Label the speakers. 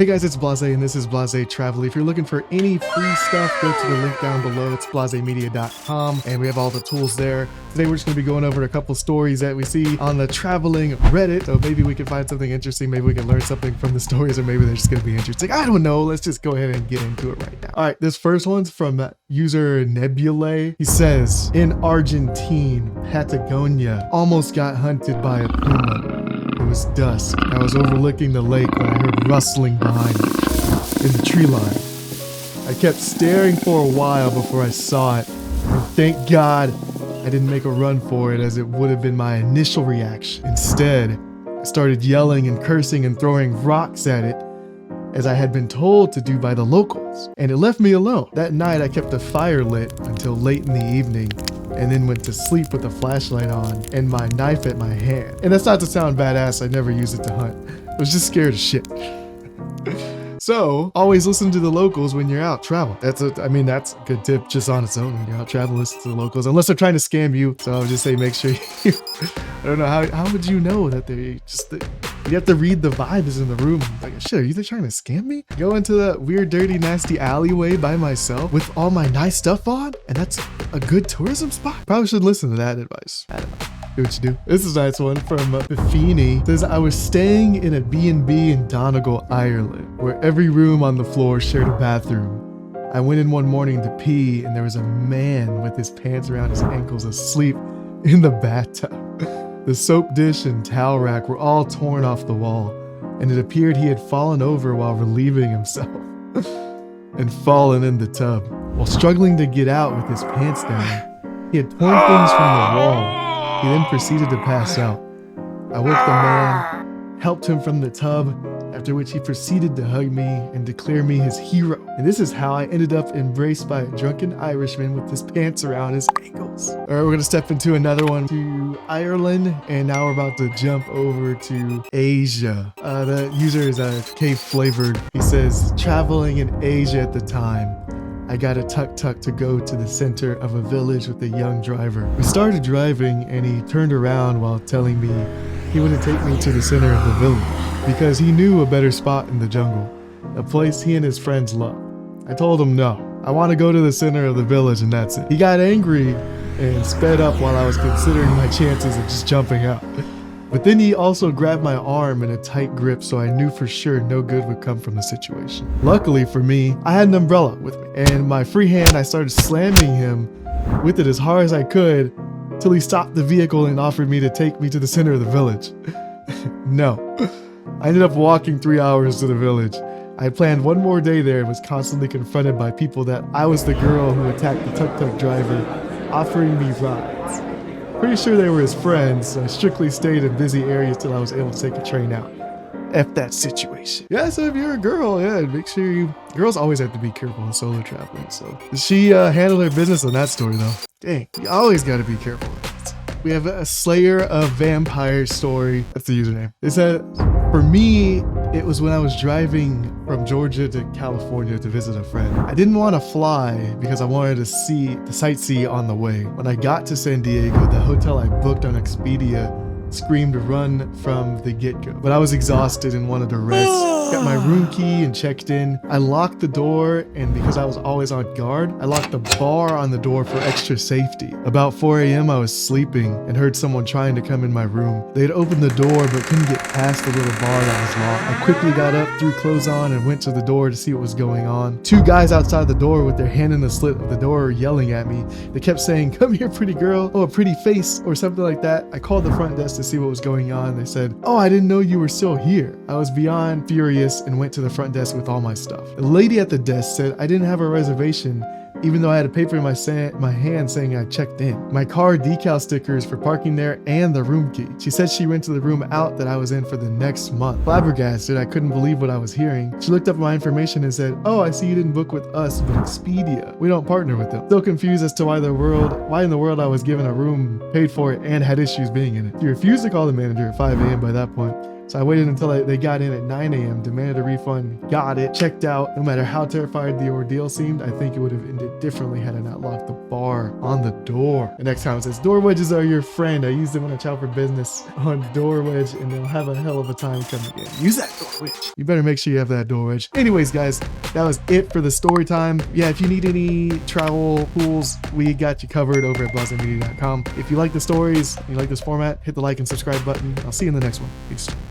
Speaker 1: Hey guys, it's Blahzaye and this is Blahzaye Travel. If you're looking for any free stuff, go to the link down below. It's blahzayemedia.com and we have all the tools there. Today we're just going to be going over a couple stories that we see on the traveling Reddit. So maybe we can find something interesting. Maybe we can learn something from the stories, or maybe they're just going to be interesting. I don't know. Let's just go ahead and get into it right now. All right, this first one's from user Nebulae. He says, in Argentina, Patagonia, almost got hunted by a puma. It was dusk. I was overlooking the lake when I heard rustling behind me in the tree line. I kept staring for a while before I saw it, and thank God I didn't make a run for it, as it would have been my initial reaction. Instead, I started yelling and cursing and throwing rocks at it, as I had been told to do by the locals, and it left me alone. That night I kept the fire lit until late in the evening, and then went to sleep with a flashlight on and my knife at my hand. And that's not to sound badass, I never used it to hunt. I was just scared as shit. So, always listen to the locals when you're out traveling. That's a good tip just on its own. When you're out traveling, listen to the locals. Unless they're trying to scam you. So I would just say make sure you, I don't know, how would you know that they just, you have to read the vibes in the room. Like, shit, are you trying to scam me? Go into that weird, dirty, nasty alleyway by myself with all my nice stuff on? And that's a good tourism spot? Probably should listen to that advice. I don't know. Do what you do. This is a nice one from Buffini. It says, I was staying in a B&B in Donegal, Ireland, where every room on the floor shared a bathroom. I went in one morning to pee, and there was a man with his pants around his ankles asleep in the bathtub. The soap dish and towel rack were all torn off the wall, and it appeared he had fallen over while relieving himself and fallen in the tub. While struggling to get out with his pants down, he had torn things from the wall. He then proceeded to pass out. I woke the man, helped him from the tub, after which he proceeded to hug me and declare me his hero. And this is how I ended up embraced by a drunken Irishman with his pants around his ankles. All right, we're gonna step into another one, to Ireland, and now we're about to jump over to Asia. The user is K Flavored. He says, traveling in Asia at the time, I got a tuk-tuk to go to the center of a village with a young driver. We started driving and he turned around while telling me he wouldn't take me to the center of the village because he knew a better spot in the jungle, a place he and his friends love. I told him no, I want to go to the center of the village and that's it. He got angry and sped up while I was considering my chances of just jumping out. But then he also grabbed my arm in a tight grip, so I knew for sure no good would come from the situation. Luckily for me, I had an umbrella with me, and my free hand, I started slamming him with it as hard as I could till he stopped the vehicle and offered me to take me to the center of the village. No. I ended up walking 3 hours to the village. I had planned one more day there and was constantly confronted by people that I was the girl who attacked the tuk-tuk driver, offering me rides. Pretty sure they were his friends, so I strictly stayed in busy areas till I was able to take a train out. F that situation. Yeah, so if you're a girl, yeah, make sure girls always have to be careful in solo traveling, so. She handled her business on that story though. Dang, you always gotta be careful with that. We have a Slayer of Vampire story. That's the username. It said, for me, it was when I was driving from Georgia to California to visit a friend. I didn't want to fly because I wanted to sightsee on the way. When I got to San Diego, the hotel I booked on Expedia screamed run from the get-go. But I was exhausted and wanted to rest. Got my room key and checked in. I locked the door, and because I was always on guard, I locked the bar on the door for extra safety. About 4 a.m. I was sleeping and heard someone trying to come in my room. They had opened the door but couldn't get past the little bar that was locked. I quickly got up, threw clothes on, and went to the door to see what was going on. Two guys outside the door with their hand in the slit of the door were yelling at me. They kept saying, "Come here, pretty girl," or "a pretty face," or something like that. I called the front desk to see what was going on. They said, "Oh, I didn't know you were still here." I was beyond furious and went to the front desk with all my stuff. The lady at the desk said I didn't have a reservation, even though I had a paper in my hand saying I checked in. My car decal stickers for parking there and the room key. She said she rented the room out that I was in for the next month. Flabbergasted, I couldn't believe what I was hearing. She looked up my information and said, "Oh, I see you didn't book with us, but Expedia. We don't partner with them." Still confused as to why in the world I was given a room, paid for it, and had issues being in it. She refused to call the manager at 5 a.m. by that point. So I waited until they got in at 9 a.m., demanded a refund, got it, checked out. No matter how terrified the ordeal seemed, I think it would have ended differently had I not locked the bar on the door. The next comment says, door wedges are your friend. I use them when I travel for business on door wedge and they'll have a hell of a time coming in. Use that door wedge. You better make sure you have that door wedge. Anyways, guys, that was it for the story time. Yeah, if you need any travel tools, we got you covered over at blahzayemedia.com. If you like the stories, you like this format, hit the like and subscribe button. I'll see you in the next one. Peace.